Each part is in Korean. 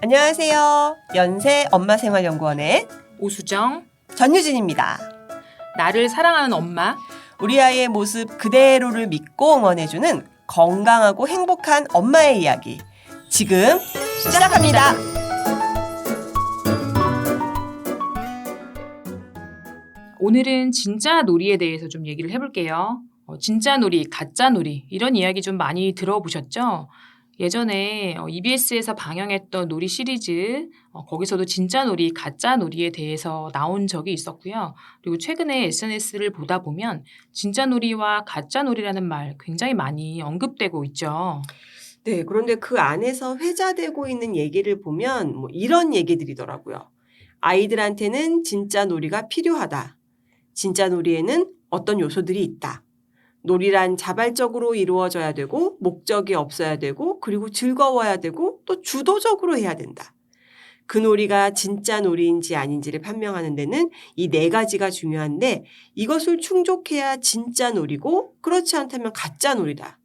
안녕하세요. 연세 엄마생활연구원의 오수정, 전유진입니다. 나를 사랑하는 엄마. 우리 아이의 모습 그대로를 믿고 응원해주는 건강하고 행복한 엄마의 이야기. 지금 시작합니다. 오늘은 진짜 놀이에 대해서 좀 얘기를 해볼게요. 진짜 놀이, 가짜 놀이 이런 이야기 좀 많이 들어보셨죠? 예전에 EBS에서 방영했던 놀이 시리즈 거기서도 진짜 놀이, 가짜 놀이에 대해서 나온 적이 있었고요. 그리고 최근에 SNS를 보다 보면 진짜 놀이와 가짜 놀이라는 말 굉장히 많이 언급되고 있죠. 네, 그런데 그 안에서 회자되고 있는 얘기를 보면 이런 얘기들이더라고요. 아이들한테는 진짜 놀이가 필요하다. 진짜 놀이에는 어떤 요소들이 있다. 놀이란 자발적으로 이루어져야 되고 목적이 없어야 되고 그리고 즐거워야 되고 또 주도적으로 해야 된다. 그 놀이가 진짜 놀이인지 아닌지를 판명하는 데는 이 네 가지가 중요한데 이것을 충족해야 진짜 놀이고 그렇지 않다면 가짜 놀이다.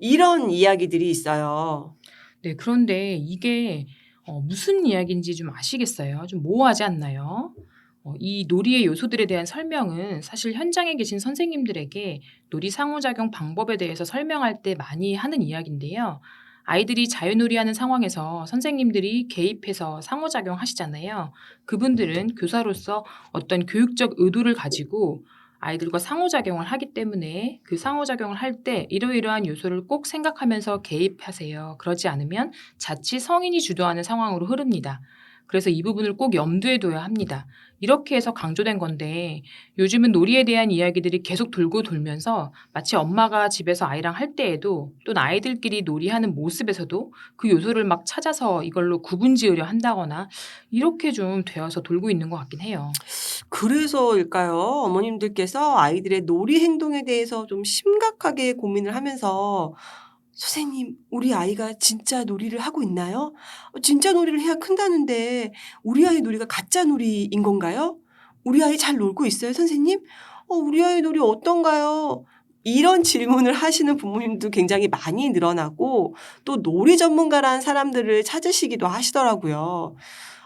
이런 이야기들이 있어요. 네, 그런데 이게 무슨 이야기인지 좀 아시겠어요? 좀 모호하지 않나요? 이 놀이의 요소들에 대한 설명은 사실 현장에 계신 선생님들에게 놀이 상호작용 방법에 대해서 설명할 때 많이 하는 이야기인데요. 아이들이 자유놀이하는 상황에서 선생님들이 개입해서 상호작용 하시잖아요. 그분들은 교사로서 어떤 교육적 의도를 가지고 아이들과 상호작용을 하기 때문에 그 상호작용을 할 때 이러이러한 요소를 꼭 생각하면서 개입하세요. 그러지 않으면 자칫 성인이 주도하는 상황으로 흐릅니다. 그래서 이 부분을 꼭 염두에 둬야 합니다. 이렇게 해서 강조된 건데 요즘은 놀이에 대한 이야기들이 계속 돌고 돌면서 마치 엄마가 집에서 아이랑 할 때에도 또는 아이들끼리 놀이하는 모습에서도 그 요소를 막 찾아서 이걸로 구분 지으려 한다거나 이렇게 좀 되어서 돌고 있는 것 같긴 해요. 그래서일까요? 어머님들께서 아이들의 놀이 행동에 대해서 좀 심각하게 고민을 하면서 선생님, 우리 아이가 진짜 놀이를 하고 있나요? 진짜 놀이를 해야 큰다는데 우리 아이 놀이가 가짜 놀이인 건가요? 우리 아이 잘 놀고 있어요, 선생님? 우리 아이 놀이 어떤가요? 이런 질문을 하시는 부모님도 굉장히 많이 늘어나고 또 놀이 전문가라는 사람들을 찾으시기도 하시더라고요.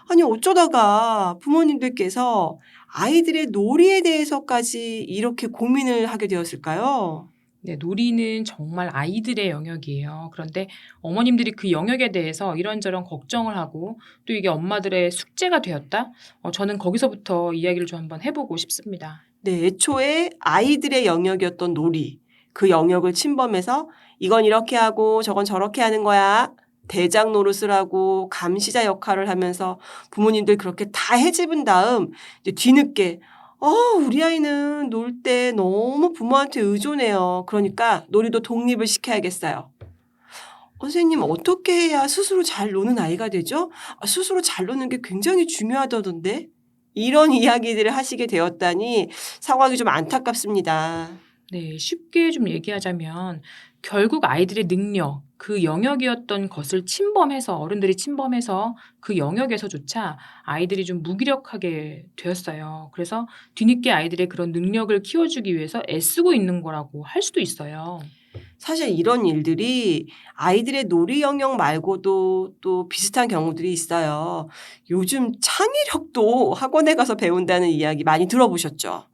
아니, 어쩌다가 부모님들께서 아이들의 놀이에 대해서까지 이렇게 고민을 하게 되었을까요? 네, 놀이는 정말 아이들의 영역이에요. 그런데 어머님들이 그 영역에 대해서 이런저런 걱정을 하고 또 이게 엄마들의 숙제가 되었다? 저는 거기서부터 이야기를 좀 한번 해보고 싶습니다. 네, 애초에 아이들의 영역이었던 놀이, 그 영역을 침범해서 이건 이렇게 하고 저건 저렇게 하는 거야. 대장 노릇을 하고 감시자 역할을 하면서 부모님들 그렇게 다 해집은 다음 이제 뒤늦게 우리 아이는 놀 때 너무 부모한테 의존해요. 그러니까 놀이도 독립을 시켜야겠어요. 선생님 어떻게 해야 스스로 잘 노는 아이가 되죠? 스스로 잘 노는 게 굉장히 중요하다던데? 이런 이야기들을 하시게 되었다니 상황이 좀 안타깝습니다. 네, 쉽게 좀 얘기하자면 결국 아이들의 능력, 그 영역이었던 것을 침범해서 어른들이 침범해서 그 영역에서조차 아이들이 좀 무기력하게 되었어요. 그래서 뒤늦게 아이들의 그런 능력을 키워주기 위해서 애쓰고 있는 거라고 할 수도 있어요. 사실 이런 일들이 아이들의 놀이 영역 말고도 또 비슷한 경우들이 있어요. 요즘 창의력도 학원에 가서 배운다는 이야기 많이 들어보셨죠?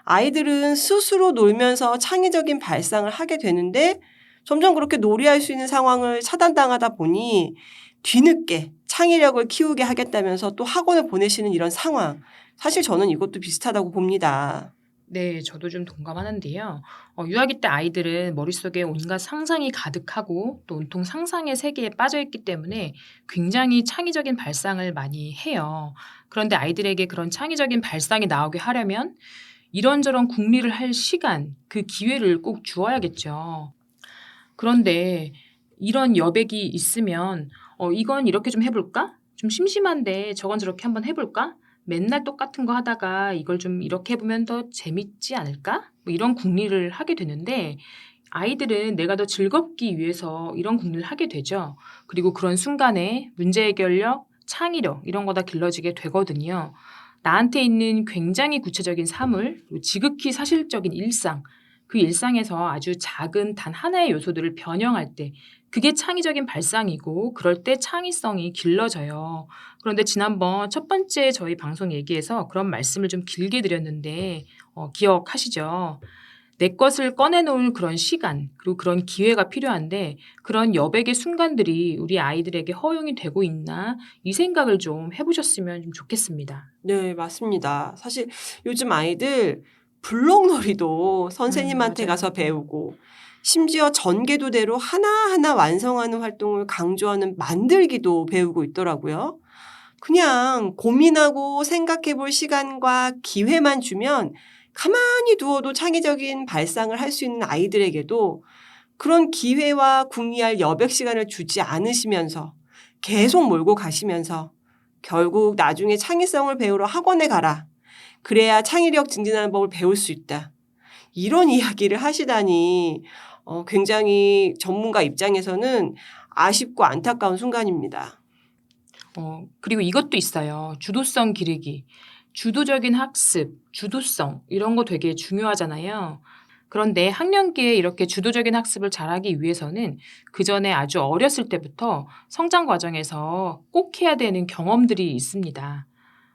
아이들은 스스로 놀면서 창의적인 발상을 하게 되는데 점점 그렇게 놀이할 수 있는 상황을 차단당하다 보니 뒤늦게 창의력을 키우게 하겠다면서 또 학원을 보내시는 이런 상황. 사실 저는 이것도 비슷하다고 봅니다. 네, 저도 좀 동감하는데요. 유아기 때 아이들은 머릿속에 온갖 상상이 가득하고 또 온통 상상의 세계에 빠져 있기 때문에 굉장히 창의적인 발상을 많이 해요. 그런데 아이들에게 그런 창의적인 발상이 나오게 하려면 이런저런 궁리를 할 시간, 그 기회를 꼭 주어야겠죠. 그런데 이런 여백이 있으면 이건 이렇게 좀 해볼까? 좀 심심한데 저건 저렇게 한번 해볼까? 맨날 똑같은 거 하다가 이걸 좀 이렇게 해보면 더 재밌지 않을까? 뭐 이런 궁리를 하게 되는데 아이들은 내가 더 즐겁기 위해서 이런 궁리를 하게 되죠. 그리고 그런 순간에 문제 해결력, 창의력 이런 거 다 길러지게 되거든요. 나한테 있는 굉장히 구체적인 사물, 그리고 지극히 사실적인 일상 그 일상에서 아주 작은 단 하나의 요소들을 변형할 때 그게 창의적인 발상이고 그럴 때 창의성이 길러져요. 그런데 지난번 첫 번째 저희 방송 얘기에서 그런 말씀을 좀 길게 드렸는데 기억하시죠? 내 것을 꺼내놓을 그런 시간 그리고 그런 기회가 필요한데 그런 여백의 순간들이 우리 아이들에게 허용이 되고 있나 이 생각을 좀 해보셨으면 좀 좋겠습니다. 네, 맞습니다. 사실 요즘 아이들 블록놀이도 선생님한테 맞아요. 가서 배우고 심지어 전개도대로 하나하나 완성하는 활동을 강조하는 만들기도 배우고 있더라고요. 그냥 고민하고 생각해 볼 시간과 기회만 주면 가만히 두어도 창의적인 발상을 할 수 있는 아이들에게도 그런 기회와 궁리할 여백 시간을 주지 않으시면서 계속 몰고 가시면서 결국 나중에 창의성을 배우러 학원에 가라. 그래야 창의력 증진하는 법을 배울 수 있다. 이런 이야기를 하시다니 굉장히 전문가 입장에서는 아쉽고 안타까운 순간입니다. 그리고 이것도 있어요. 주도성 기르기. 주도적인 학습, 주도성 이런 거 되게 중요하잖아요. 그런데 학령기에 이렇게 주도적인 학습을 잘하기 위해서는 그 전에 아주 어렸을 때부터 성장 과정에서 꼭 해야 되는 경험들이 있습니다.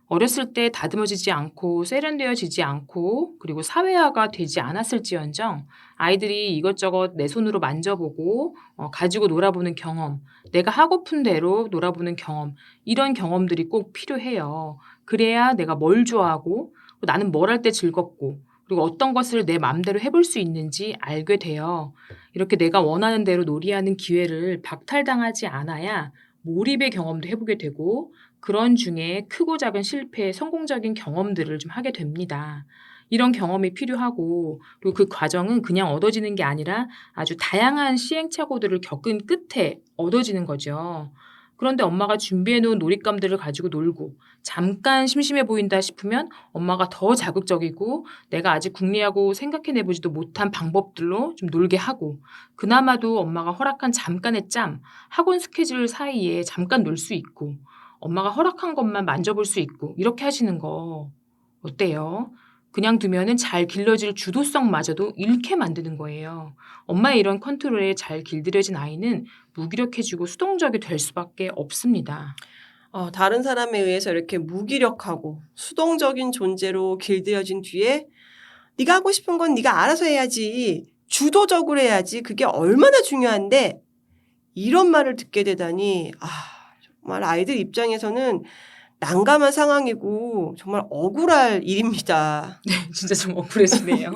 어렸을 때 다듬어지지 않고 세련되어지지 않고 그리고 사회화가 되지 않았을지언정 아이들이 이것저것 내 손으로 만져보고 가지고 놀아보는 경험, 내가 하고픈 대로 놀아보는 경험 이런 경험들이 꼭 필요해요. 그래야 내가 뭘 좋아하고 나는 뭘 할 때 즐겁고 그리고 어떤 것을 내 마음대로 해볼 수 있는지 알게 돼요. 이렇게 내가 원하는 대로 놀이하는 기회를 박탈당하지 않아야 몰입의 경험도 해보게 되고 그런 중에 크고 작은 실패, 성공적인 경험들을 좀 하게 됩니다. 이런 경험이 필요하고 그리고 그 과정은 그냥 얻어지는 게 아니라 아주 다양한 시행착오들을 겪은 끝에 얻어지는 거죠. 그런데 엄마가 준비해 놓은 놀잇감들을 가지고 놀고 잠깐 심심해 보인다 싶으면 엄마가 더 자극적이고 내가 아직 궁리하고 생각해내 보지도 못한 방법들로 좀 놀게 하고 그나마도 엄마가 허락한 잠깐의 짬, 학원 스케줄 사이에 잠깐 놀 수 있고 엄마가 허락한 것만 만져볼 수 있고 이렇게 하시는 거 어때요? 그냥 두면은 잘 길러질 주도성마저도 잃게 만드는 거예요. 엄마의 이런 컨트롤에 잘 길들여진 아이는 무기력해지고 수동적이 될 수밖에 없습니다. 다른 사람에 의해서 이렇게 무기력하고 수동적인 존재로 길들여진 뒤에 네가 하고 싶은 건 네가 알아서 해야지. 주도적으로 해야지. 그게 얼마나 중요한데 이런 말을 듣게 되다니 정말 아이들 입장에서는 난감한 상황이고 정말 억울할 일입니다. 진짜 좀 억울해지네요.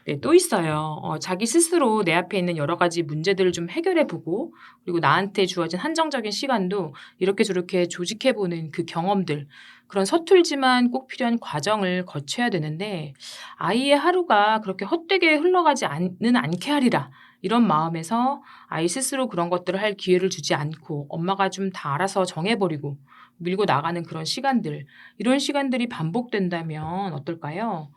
네, 또 있어요. 자기 스스로 내 앞에 있는 여러 가지 문제들을 좀 해결해 보고 그리고 나한테 주어진 한정적인 시간도 이렇게 저렇게 조직해 보는 그 경험들 그런 서툴지만 꼭 필요한 과정을 거쳐야 되는데 아이의 하루가 그렇게 헛되게 흘러가지 않게 하리라 이런 마음에서 아이 스스로 그런 것들을 할 기회를 주지 않고 엄마가 좀 다 알아서 정해버리고 밀고 나가는 그런 시간들 이런 시간들이 반복된다면 어떨까요?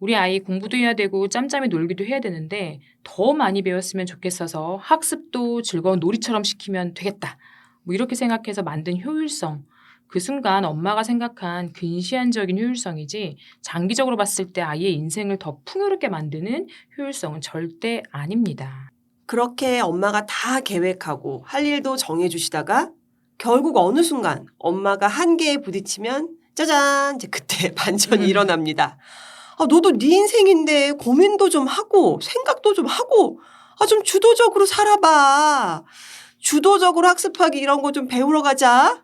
우리 아이 공부도 해야 되고 짬짬이 놀기도 해야 되는데 더 많이 배웠으면 좋겠어서 학습도 즐거운 놀이처럼 시키면 되겠다. 뭐 이렇게 생각해서 만든 효율성. 그 순간 엄마가 생각한 근시안적인 효율성이지 장기적으로 봤을 때 아이의 인생을 더 풍요롭게 만드는 효율성은 절대 아닙니다. 그렇게 엄마가 다 계획하고 할 일도 정해주시다가 결국 어느 순간 엄마가 한계에 부딪히면 짜잔 이제 그때 반전이 일어납니다. 너도 네 인생인데 고민도 좀 하고 생각도 좀 하고 좀 주도적으로 살아봐. 주도적으로 학습하기 이런 거 좀 배우러 가자.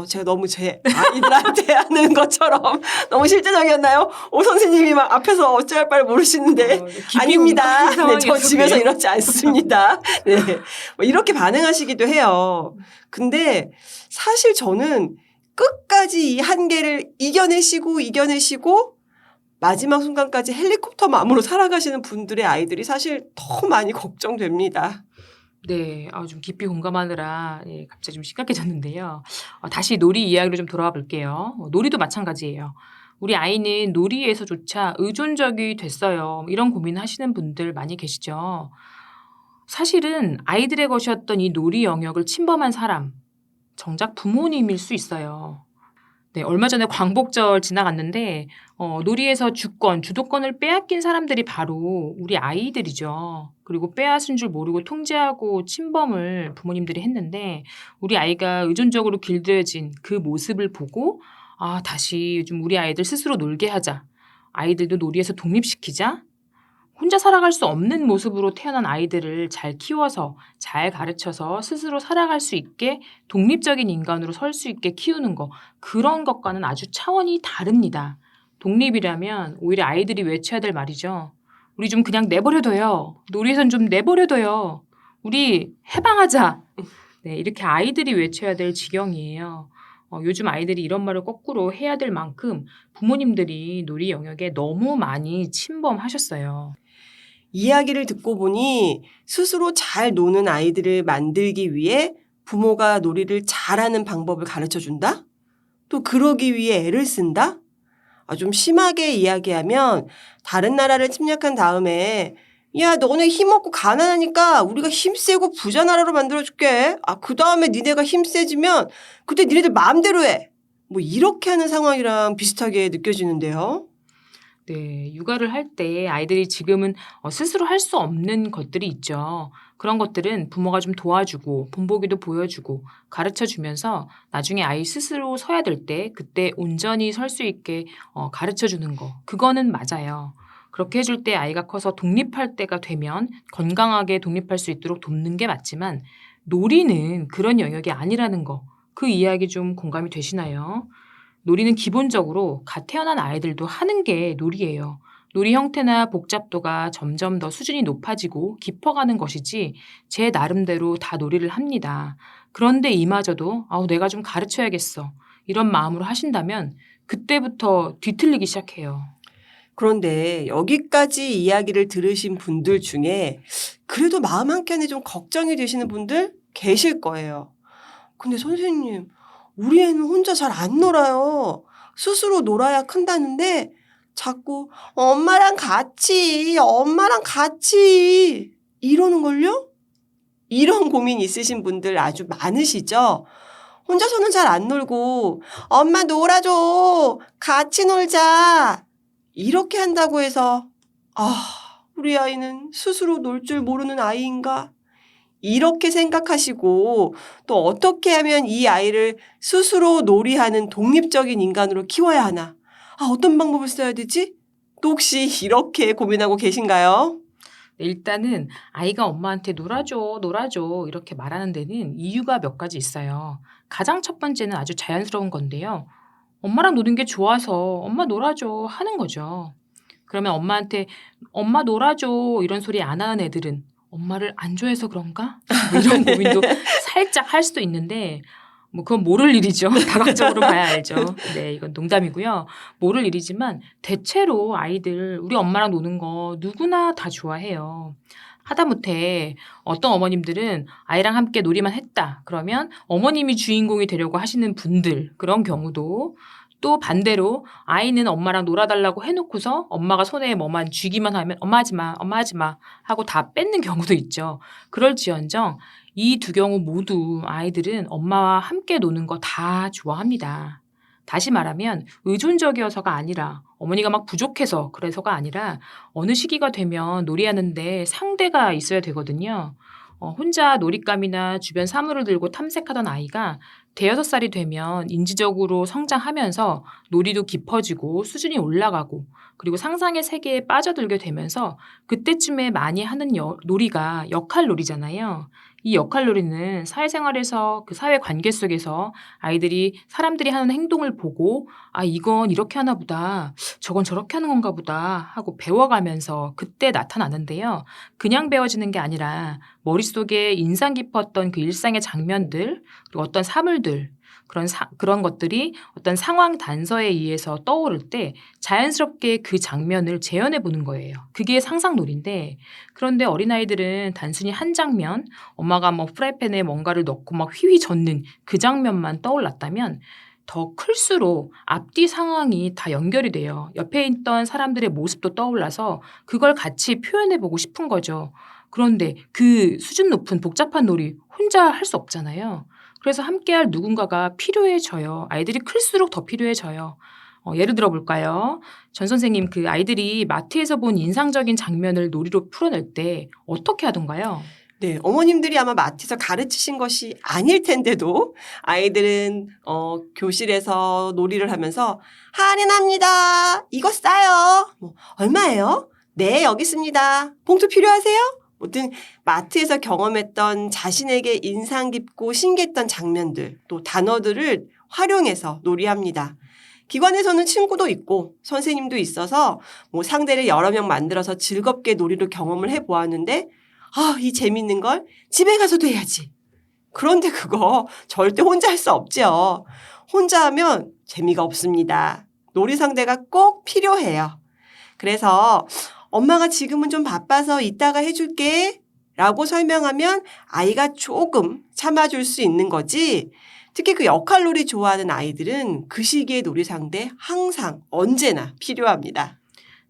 제가 너무 제 아이들한테 하는 것처럼 너무 실제적이었나요? 오 선생님이 막 앞에서 어찌할 바를 모르시는데 아닙니다. 네, 저 집에서 이러지 않습니다. 네, 뭐 이렇게 반응하시기도 해요. 근데 사실 저는 끝까지 이 한계를 이겨내시고 마지막 순간까지 헬리콥터 마음으로 살아가시는 분들의 아이들이 사실 더 많이 걱정됩니다. 네. 좀 깊이 공감하느라 갑자기 좀 심각해졌는데요. 다시 놀이 이야기로 좀 돌아와 볼게요. 놀이도 마찬가지예요. 우리 아이는 놀이에서조차 의존적이 됐어요. 이런 고민하시는 분들 많이 계시죠. 사실은 아이들의 것이었던 이 놀이 영역을 침범한 사람, 정작 부모님일 수 있어요. 네, 얼마 전에 광복절 지나갔는데 놀이에서 주도권을 빼앗긴 사람들이 바로 우리 아이들이죠. 그리고 빼앗은 줄 모르고 통제하고 침범을 부모님들이 했는데 우리 아이가 의존적으로 길들여진 그 모습을 보고 다시 좀 우리 아이들 스스로 놀게 하자. 아이들도 놀이에서 독립시키자. 혼자 살아갈 수 없는 모습으로 태어난 아이들을 잘 키워서 잘 가르쳐서 스스로 살아갈 수 있게 독립적인 인간으로 설 수 있게 키우는 거 그런 것과는 아주 차원이 다릅니다. 독립이라면 오히려 아이들이 외쳐야 될 말이죠. 우리 좀 그냥 내버려둬요. 놀이에선 좀 내버려둬요. 우리 해방하자. 네, 이렇게 아이들이 외쳐야 될 지경이에요. 요즘 아이들이 이런 말을 거꾸로 해야 될 만큼 부모님들이 놀이 영역에 너무 많이 침범하셨어요. 이야기를 듣고 보니 스스로 잘 노는 아이들을 만들기 위해 부모가 놀이를 잘하는 방법을 가르쳐 준다? 또 그러기 위해 애를 쓴다? 좀 심하게 이야기하면 다른 나라를 침략한 다음에 야, 너네 힘없고 가난하니까 우리가 힘세고 부자 나라로 만들어줄게. 그 다음에 니네가 힘세지면 그때 니네들 마음대로 해. 뭐 이렇게 하는 상황이랑 비슷하게 느껴지는데요. 네, 육아를 할 때 아이들이 지금은 스스로 할 수 없는 것들이 있죠. 그런 것들은 부모가 좀 도와주고 본보기도 보여주고 가르쳐 주면서 나중에 아이 스스로 서야 될 때 그때 온전히 설 수 있게 가르쳐 주는 거. 그거는 맞아요. 그렇게 해줄 때 아이가 커서 독립할 때가 되면 건강하게 독립할 수 있도록 돕는 게 맞지만 놀이는 그런 영역이 아니라는 거. 그 이야기 좀 공감이 되시나요? 놀이는 기본적으로 갓 태어난 아이들도 하는 게 놀이예요. 놀이 형태나 복잡도가 점점 더 수준이 높아지고 깊어가는 것이지 제 나름대로 다 놀이를 합니다. 그런데 이마저도 내가 좀 가르쳐야겠어. 이런 마음으로 하신다면 그때부터 뒤틀리기 시작해요. 그런데 여기까지 이야기를 들으신 분들 중에 그래도 마음 한켠에 좀 걱정이 되시는 분들 계실 거예요. 근데 선생님, 우리 애는 혼자 잘 안 놀아요. 스스로 놀아야 큰다는데 자꾸 엄마랑 같이 이러는걸요? 이런 고민 있으신 분들 아주 많으시죠? 혼자서는 잘 안 놀고 엄마 놀아줘. 같이 놀자. 이렇게 한다고 해서 우리 아이는 스스로 놀 줄 모르는 아이인가? 이렇게 생각하시고 또 어떻게 하면 이 아이를 스스로 놀이하는 독립적인 인간으로 키워야 하나? 어떤 방법을 써야 되지? 또 혹시 이렇게 고민하고 계신가요? 네, 일단은 아이가 엄마한테 놀아줘, 놀아줘 이렇게 말하는 데는 이유가 몇 가지 있어요. 가장 첫 번째는 아주 자연스러운 건데요. 엄마랑 노는 게 좋아서 엄마 놀아줘 하는 거죠. 그러면 엄마한테 엄마 놀아줘 이런 소리 안 하는 애들은 엄마를 안 좋아해서 그런가? 뭐 이런 고민도 살짝 할 수도 있는데 그건 모를 일이죠. 다각적으로 봐야 알죠. 네, 이건 농담이고요. 모를 일이지만 대체로 아이들 우리 엄마랑 노는 거 누구나 다 좋아해요. 하다못해 어떤 어머님들은 아이랑 함께 놀이만 했다. 그러면 어머님이 주인공이 되려고 하시는 분들 그런 경우도 또 반대로 아이는 엄마랑 놀아달라고 해놓고서 엄마가 손에 뭐만 쥐기만 하면 엄마 하지 마, 엄마 하지 마 하고 다 뺏는 경우도 있죠. 그럴지언정 이 두 경우 모두 아이들은 엄마와 함께 노는 거 다 좋아합니다. 다시 말하면 의존적이어서가 아니라 어머니가 막 부족해서 그래서가 아니라 어느 시기가 되면 놀이하는데 상대가 있어야 되거든요. 혼자 놀잇감이나 주변 사물을 들고 탐색하던 아이가 대여섯 살이 되면 인지적으로 성장하면서 놀이도 깊어지고 수준이 올라가고 그리고 상상의 세계에 빠져들게 되면서 그때쯤에 많이 하는 놀이가 역할놀이잖아요. 이 역할놀이는 사회생활에서 그 사회 관계 속에서 아이들이 사람들이 하는 행동을 보고 이건 이렇게 하나 보다 저건 저렇게 하는 건가 보다 하고 배워가면서 그때 나타나는데요. 그냥 배워지는 게 아니라 머릿속에 인상 깊었던 그 일상의 장면들 그리고 어떤 사물들 그런 것들이 어떤 상황 단서에 의해서 떠오를 때 자연스럽게 그 장면을 재현해 보는 거예요. 그게 상상놀이인데 그런데 어린아이들은 단순히 한 장면 엄마가 프라이팬에 뭔가를 넣고 막 휘휘 젓는 그 장면만 떠올랐다면 더 클수록 앞뒤 상황이 다 연결이 돼요. 옆에 있던 사람들의 모습도 떠올라서 그걸 같이 표현해 보고 싶은 거죠. 그런데 그 수준 높은 복잡한 놀이 혼자 할 수 없잖아요. 그래서 함께할 누군가가 필요해져요. 아이들이 클수록 더 필요해져요. 예를 들어 볼까요? 전 선생님 그 아이들이 마트에서 본 인상적인 장면을 놀이로 풀어낼 때 어떻게 하던가요? 네, 어머님들이 아마 마트에서 가르치신 것이 아닐 텐데도 아이들은 교실에서 놀이를 하면서 할인합니다. 이거 싸요. 뭐, 얼마예요? 네, 여기 있습니다. 봉투 필요하세요? 뭐든 마트에서 경험했던 자신에게 인상 깊고 신기했던 장면들 또 단어들을 활용해서 놀이합니다. 기관에서는 친구도 있고 선생님도 있어서 뭐 상대를 여러 명 만들어서 즐겁게 놀이를 경험을 해보았는데 이 재밌는 걸 집에 가서도 해야지. 그런데 그거 절대 혼자 할 수 없죠. 혼자 하면 재미가 없습니다. 놀이 상대가 꼭 필요해요. 그래서 엄마가 지금은 좀 바빠서 이따가 해줄게 라고 설명하면 아이가 조금 참아줄 수 있는 거지. 특히 그 역할놀이 좋아하는 아이들은 그 시기의 놀이 상대 항상 언제나 필요합니다.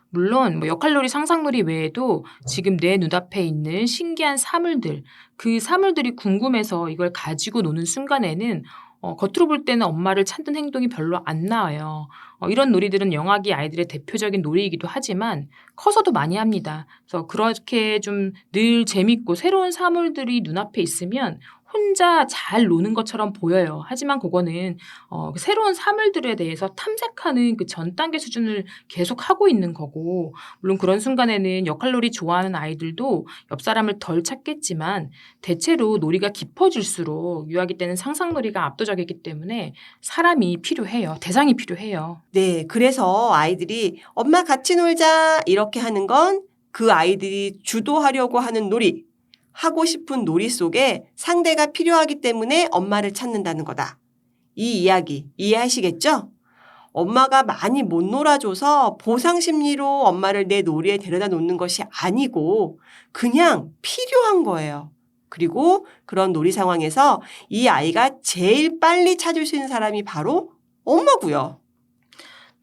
물론 뭐 역할놀이, 상상놀이 외에도 지금 내 눈앞에 있는 신기한 사물들, 그 사물들이 궁금해서 이걸 가지고 노는 순간에는 겉으로 볼 때는 엄마를 찾는 행동이 별로 안 나와요. 이런 놀이들은 영아기 아이들의 대표적인 놀이이기도 하지만 커서도 많이 합니다. 그래서 그렇게 좀 늘 재밌고 새로운 사물들이 눈앞에 있으면 혼자 잘 노는 것처럼 보여요. 하지만 그거는 그 새로운 사물들에 대해서 탐색하는 그 전 단계 수준을 계속 하고 있는 거고, 물론 그런 순간에는 역할놀이 좋아하는 아이들도 옆 사람을 덜 찾겠지만 대체로 놀이가 깊어질수록 유아기 때는 상상놀이가 압도적이기 때문에 사람이 필요해요. 대상이 필요해요. 네, 그래서 아이들이 엄마 같이 놀자 이렇게 하는 건 그 아이들이 주도하려고 하는 놀이, 하고 싶은 놀이 속에 상대가 필요하기 때문에 엄마를 찾는다는 거다. 이 이야기 이해하시겠죠? 엄마가 많이 못 놀아줘서 보상 심리로 엄마를 내 놀이에 데려다 놓는 것이 아니고 그냥 필요한 거예요. 그리고 그런 놀이 상황에서 이 아이가 제일 빨리 찾을 수 있는 사람이 바로 엄마고요.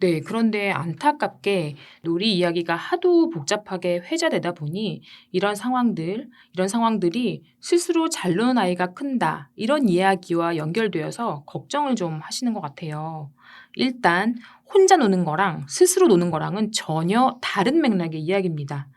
네, 그런데 안타깝게 놀이 이야기가 하도 복잡하게 회자되다 보니 이런 상황들이 스스로 잘 노는 아이가 큰다, 이런 이야기와 연결되어서 걱정을 좀 하시는 것 같아요. 일단 혼자 노는 거랑 스스로 노는 거랑은 전혀 다른 맥락의 이야기입니다.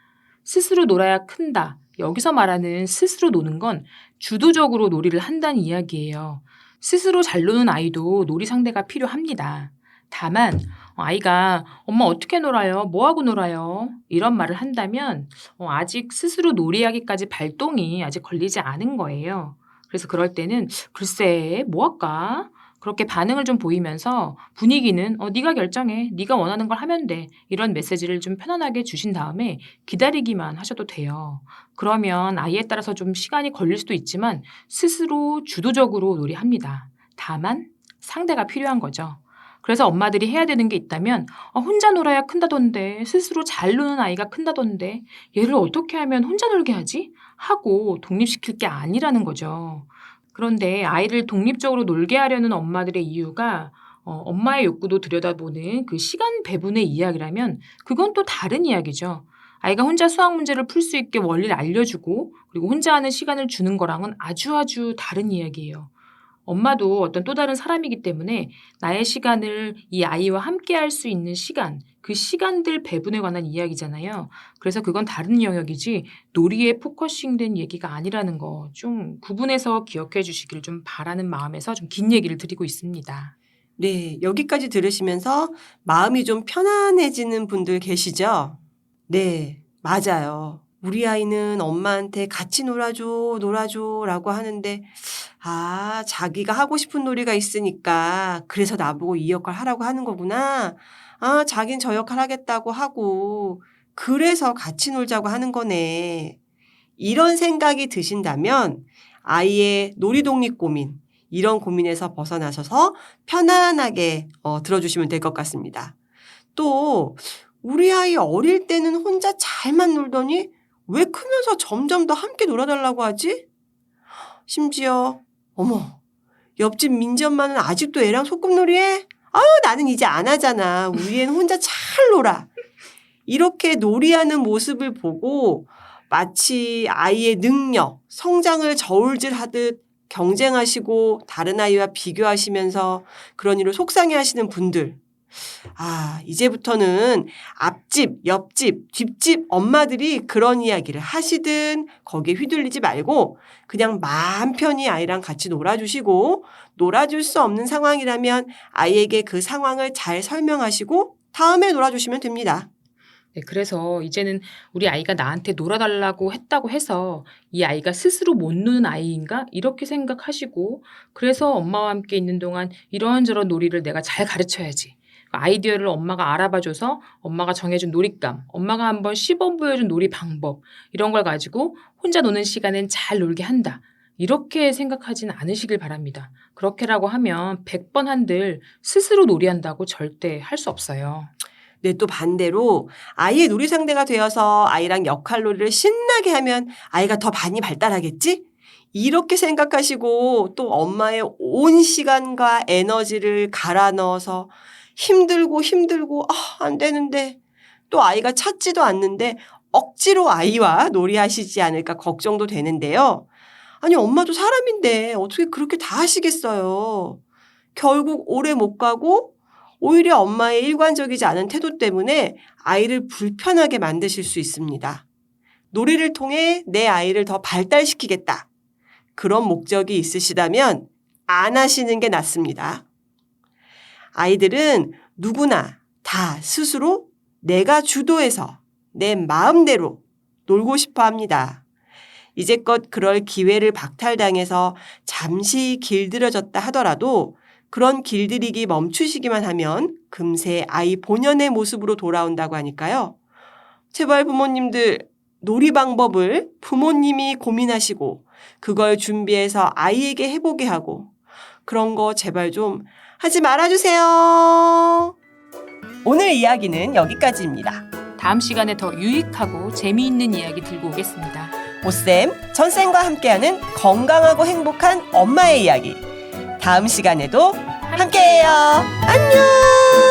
스스로 놀아야 큰다. 여기서 말하는 스스로 노는 건 주도적으로 놀이를 한다는 이야기예요. 스스로 잘 노는 아이도 놀이 상대가 필요합니다. 다만 아이가 엄마 어떻게 놀아요? 뭐 하고 놀아요? 이런 말을 한다면 아직 스스로 놀이하기까지 발동이 아직 걸리지 않은 거예요. 그래서 그럴 때는 글쎄 뭐 할까? 그렇게 반응을 좀 보이면서 분위기는 네가 결정해. 네가 원하는 걸 하면 돼. 이런 메시지를 좀 편안하게 주신 다음에 기다리기만 하셔도 돼요. 그러면 아이에 따라서 좀 시간이 걸릴 수도 있지만 스스로 주도적으로 놀이합니다. 다만 상대가 필요한 거죠. 그래서 엄마들이 해야 되는 게 있다면 혼자 놀아야 큰다던데, 스스로 잘 노는 아이가 큰다던데, 얘를 어떻게 하면 혼자 놀게 하지? 하고 독립시킬 게 아니라는 거죠. 그런데 아이를 독립적으로 놀게 하려는 엄마들의 이유가 엄마의 욕구도 들여다보는 그 시간 배분의 이야기라면 그건 또 다른 이야기죠. 아이가 혼자 수학 문제를 풀 수 있게 원리를 알려주고 그리고 혼자 하는 시간을 주는 거랑은 아주 다른 이야기예요. 엄마도 어떤 또 다른 사람이기 때문에 나의 시간을 이 아이와 함께 할 수 있는 시간, 그 시간들 배분에 관한 이야기잖아요. 그래서 그건 다른 영역이지 놀이에 포커싱된 얘기가 아니라는 거 좀 구분해서 기억해 주시길 좀 바라는 마음에서 좀 긴 얘기를 드리고 있습니다. 네, 여기까지 들으시면서 마음이 좀 편안해지는 분들 계시죠? 네, 맞아요. 우리 아이는 엄마한테 같이 놀아줘 라고 하는데, 자기가 하고 싶은 놀이가 있으니까 그래서 나보고 이 역할 하라고 하는 거구나. 자긴 저 역할 하겠다고 하고, 그래서 같이 놀자고 하는 거네. 이런 생각이 드신다면 아이의 놀이 독립 고민, 이런 고민에서 벗어나셔서 편안하게 들어주시면 될 것 같습니다. 또 우리 아이 어릴 때는 혼자 잘만 놀더니 왜 크면서 점점 더 함께 놀아달라고 하지? 심지어 어머, 옆집 민지 엄마는 아직도 애랑 소꿉놀이 해? 나는 이제 안 하잖아. 우리 애는 혼자 잘 놀아. 이렇게 놀이하는 모습을 보고 마치 아이의 능력, 성장을 저울질하듯 경쟁하시고 다른 아이와 비교하시면서 그런 일로 속상해하시는 분들, 이제부터는 앞집, 옆집, 뒷집 엄마들이 그런 이야기를 하시든 거기에 휘둘리지 말고 그냥 마음 편히 아이랑 같이 놀아주시고, 놀아줄 수 없는 상황이라면 아이에게 그 상황을 잘 설명하시고 다음에 놀아주시면 됩니다. 네, 그래서 이제는 우리 아이가 나한테 놀아달라고 했다고 해서 이 아이가 스스로 못 노는 아이인가? 이렇게 생각하시고, 그래서 엄마와 함께 있는 동안 이런저런 놀이를 내가 잘 가르쳐야지. 아이디어를 엄마가 알아봐줘서 엄마가 정해준 놀잇감, 엄마가 한번 시범 보여준 놀이 방법, 이런 걸 가지고 혼자 노는 시간엔 잘 놀게 한다. 이렇게 생각하진 않으시길 바랍니다. 그렇게라고 하면 100번 한들 스스로 놀이한다고 절대 할 수 없어요. 네, 또 반대로 아이의 놀이 상대가 되어서 아이랑 역할놀이를 신나게 하면 아이가 더 많이 발달하겠지? 이렇게 생각하시고 또 엄마의 온 시간과 에너지를 갈아 넣어서 힘들고 안 되는데 또 아이가 찾지도 않는데 억지로 아이와 놀이하시지 않을까 걱정도 되는데요. 아니, 엄마도 사람인데 어떻게 그렇게 다 하시겠어요. 결국 오래 못 가고 오히려 엄마의 일관적이지 않은 태도 때문에 아이를 불편하게 만드실 수 있습니다. 놀이를 통해 내 아이를 더 발달시키겠다. 그런 목적이 있으시다면 안 하시는 게 낫습니다. 아이들은 누구나 다 스스로 내가 주도해서 내 마음대로 놀고 싶어 합니다. 이제껏 그럴 기회를 박탈당해서 잠시 길들여졌다 하더라도 그런 길들이기 멈추시기만 하면 금세 아이 본연의 모습으로 돌아온다고 하니까요. 제발 부모님들, 놀이 방법을 부모님이 고민하시고 그걸 준비해서 아이에게 해보게 하고 그런 거 제발 좀 하지 말아주세요. 오늘 이야기는 여기까지입니다. 다음 시간에 더 유익하고 재미있는 이야기 들고 오겠습니다. 오쌤, 전쌤과 함께하는 건강하고 행복한 엄마의 이야기. 다음 시간에도 함께해요. 안녕!